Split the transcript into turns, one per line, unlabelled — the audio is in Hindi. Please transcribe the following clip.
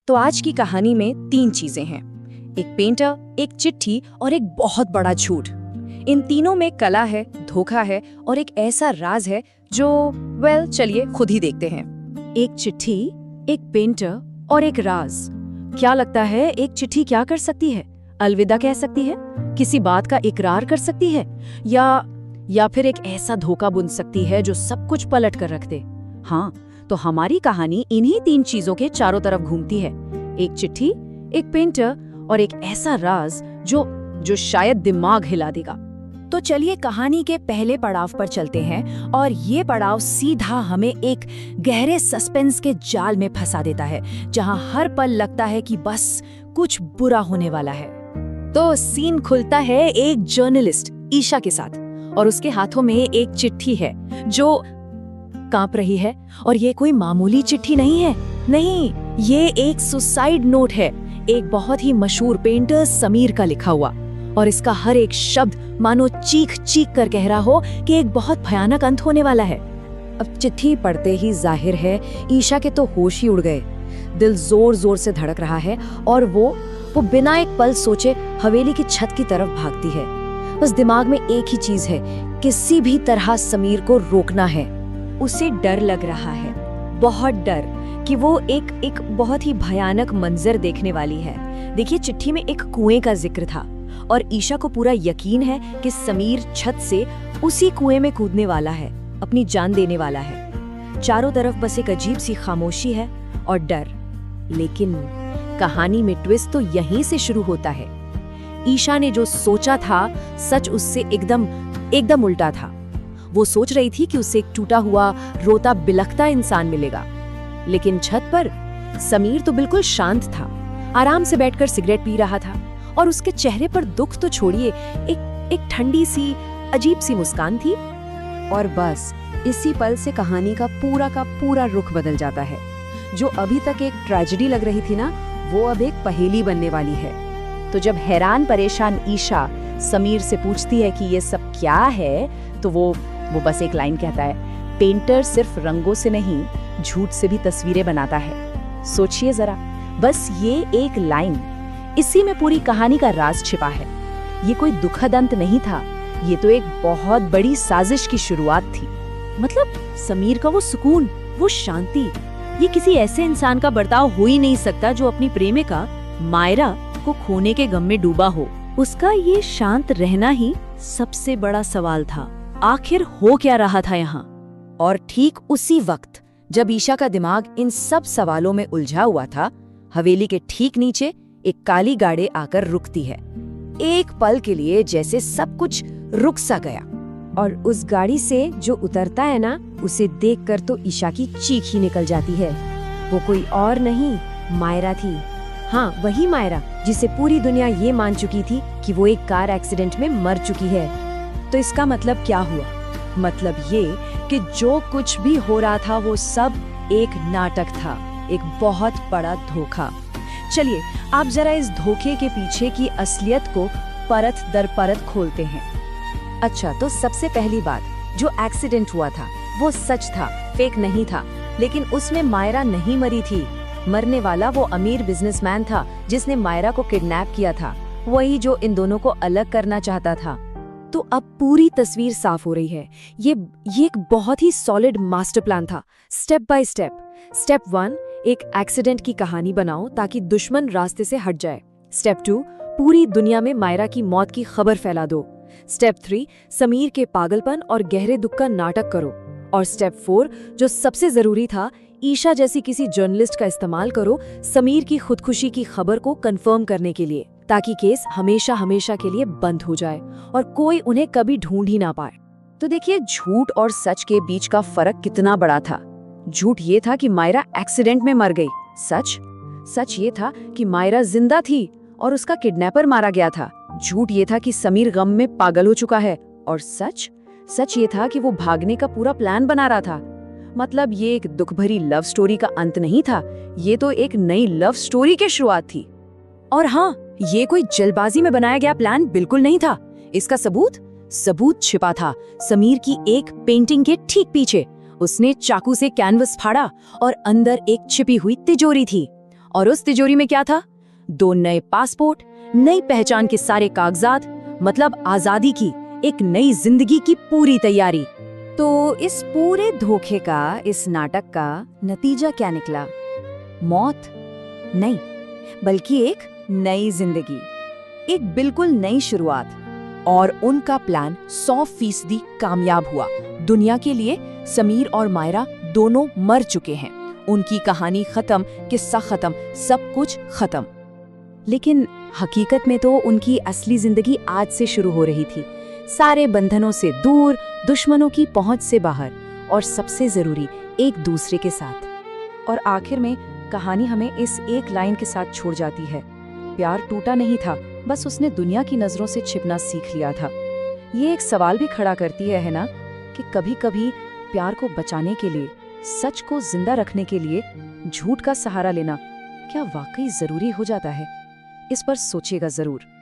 तो आज की कहानी में 3 चीजें हैं, एक पेंटर, एक चिट्ठी और एक बहुत बड़ा झूठ। इन तीनों में कला है, धोखा है और एक ऐसा राज है जो चलिए खुद ही देखते हैं। एक चिट्ठी, एक पेंटर और एक राज। क्या लगता है एक चिट्ठी क्या कर सकती है? अलविदा कह सकती है, किसी बात का इकरार कर सकती है, या फिर एक ऐसा धोखा बुन सकती है जो सब कुछ पलट कर रख दे। हाँ, तो हमारी कहानी इन्हीं 3 चीजों के चारों तरफ घूमती है। एक चिट्ठी, एक पेंटर और एक ऐसा राज जो शायद दिमाग हिला देगा। तो चलिए कहानी के पहले पड़ाव पर चलते हैं और ये पड़ाव सीधा हमें एक गहरे सस्पेंस के जाल में फंसा देता है, जहां हर पल लगता है कि बस कुछ बुरा होने वाला है। तो सीन खुलता है एक जर्नलिस्ट ईशा के साथ और उसके हाथों में एक चिट्ठी है जो कांप रही है। और ये कोई मामूली चिट्ठी नहीं है, नहीं, ये एक सुसाइड नोट है, एक बहुत ही मशहूर पेंटर समीर का लिखा हुआ। और इसका हर एक शब्द मानो चीख चीख कर कह रहा हो कि एक बहुत भयानक अंत होने वाला है। अब चिट्ठी पढ़ते ही जाहिर है ईशा के तो होश ही उड़ गए। दिल जोर जोर से धड़क रहा है और वो बिना एक पल सोचे हवेली की छत की तरफ भागती है। बस दिमाग में एक ही चीज है, किसी भी तरह समीर को रोकना है। उसे डर लग रहा है, बहुत डर, कि वो एक बहुत ही भयानक मंजर देखने वाली है। देखिए, चिट्ठी में एक कुएं का जिक्र था और ईशा को पूरा यकीन है कि समीर छत से उसी कुएं में कूदने वाला है, अपनी जान देने वाला है। चारों तरफ बस एक अजीब सी खामोशी है और डर। लेकिन कहानी में ट्विस्ट तो यहीं से शुरू होता है। ईशा ने जो सोचा था सच उससे एकदम उल्टा था। वो सोच रही थी कि उसे एक टूटा हुआ, रोता बिलखता इंसान मिलेगा, लेकिन छत पर समीर तो बिल्कुल शांत था, आराम से बैठकर सिगरेट पी रहा था और उसके चेहरे पर दुख तो छोड़िए, एक ठंडी सी अजीब सी मुस्कान थी। और बस इसी पल से कहानी का पूरा रुख बदल जाता है। जो अभी तक एक ट्रेजेडी लग रही थी ना, वो अब एक पहेली बनने वाली है। तो जब हैरान परेशान ईशा समीर से पूछती है कि ये सब क्या है, तो वो बस एक लाइन कहता है, पेंटर सिर्फ रंगों से नहीं, झूठ से भी तस्वीरें बनाता है। सोचिए जरा, बस ये एक लाइन, इसी में पूरी कहानी का राज छिपा है। ये कोई दुखद अंत नहीं था, ये तो एक बहुत बड़ी साजिश की शुरुआत थी। मतलब समीर का वो सुकून, वो शांति, ये किसी ऐसे इंसान का बर्ताव हो ही नहीं सकता जो अपनी प्रेमिका मायरा को खोने के गम में डूबा हो। उसका ये शांत रहना ही सबसे बड़ा सवाल था। आखिर हो क्या रहा था यहाँ? और ठीक उसी वक्त जब ईशा का दिमाग इन सब सवालों में उलझा हुआ था, हवेली के ठीक नीचे एक काली गाड़ी आकर रुकती है। एक पल के लिए जैसे सब कुछ रुक सा गया, और उस गाड़ी से जो उतरता है ना, उसे देखकर तो ईशा की चीख ही निकल जाती है। वो कोई और नहीं, मायरा थी। हाँ, वही मायरा जिसे पूरी दुनिया ये मान चुकी थी कि वो एक कार एक्सीडेंट में मर चुकी है। तो इसका मतलब क्या हुआ? मतलब ये कि जो कुछ भी हो रहा था वो सब एक नाटक था, एक बहुत बड़ा धोखा। चलिए आप जरा इस धोखे के पीछे की असलियत को परत दर परत खोलते हैं। अच्छा, तो सबसे पहली बात, जो एक्सीडेंट हुआ था वो सच था, फेक नहीं था। लेकिन उसमें मायरा नहीं मरी थी। मरने वाला वो अमीर बिजनेसमैन था जिसने मायरा को किडनैप किया था, वही जो इन दोनों को अलग करना चाहता था। तो अब पूरी तस्वीर साफ हो रही है। ये एक बहुत ही सॉलिड मास्टर प्लान था, स्टेप बाय स्टेप। स्टेप 1, एक एक्सीडेंट की कहानी बनाओ ताकि दुश्मन रास्ते से हट जाए। स्टेप 2, पूरी दुनिया में मायरा की मौत की खबर फैला दो। स्टेप 3, समीर के पागलपन और गहरे दुख का नाटक करो। और स्टेप 4, जो सबसे जरूरी था, ईशा जैसी किसी जर्नलिस्ट का इस्तेमाल करो समीर की खुदकुशी की खबर को कंफर्म करने के लिए, ताकि केस हमेशा के लिए बंद हो जाए और कोई उन्हें कभी ढूंढ ही ना पाए। तो देखिए, झूठ और सच के बीच का फर्क कितना बड़ा था। झूठ ये था कि मायरा एक्सीडेंट में मर गई। सच ये था कि मायरा जिंदा थी और उसका किडनैपर मारा गया था। झूठ ये था कि समीर गम में पागल हो चुका है। और सच ये था कि वो भागने का पूरा प्लान बना रहा था। मतलब ये एक दुख भरी लव स्टोरी का अंत नहीं था, ये तो एक नई लव स्टोरी की शुरुआत थी। और हाँ, ये कोई जल्दबाजी में बनाया गया प्लान बिल्कुल नहीं था। इसका सबूत छिपा था समीर की एक पेंटिंग के ठीक पीछे। उसने चाकू से कैनवस फाड़ा और अंदर एक छिपी हुई तिजोरी थी। और उस तिजोरी में क्या था? 2 नए पासपोर्ट, नई पहचान के सारे कागजात, मतलब आजादी की, एक नई जिंदगी की पूरी तैयारी। तो इस पूरे धोखे का, इस नाटक का नतीजा क्या निकला? मौत नहीं, बल्कि एक नई जिंदगी, एक बिल्कुल नई शुरुआत। और उनका प्लान 100% कामयाब हुआ। दुनिया के लिए समीर और मायरा दोनों मर चुके हैं। उनकी कहानी खत्म, किस्सा खत्म, सब कुछ खत्म। लेकिन हकीकत में तो उनकी असली जिंदगी आज से शुरू हो रही थी, सारे बंधनों से दूर, दुश्मनों की पहुंच से बाहर, और सबसे जरूरी, एक दूसरे के साथ। और आखिर में कहानी हमें इस एक लाइन के साथ छोड़ जाती है, प्यार टूटा नहीं था, बस उसने दुनिया की नजरों से छिपना सीख लिया था। ये एक सवाल भी खड़ा करती है ना, कि कभी-कभी प्यार को बचाने के लिए, सच को जिंदा रखने के लिए झूठ का सहारा लेना क्या वाकई जरूरी हो जाता है? इस पर सोचिएगा जरूर।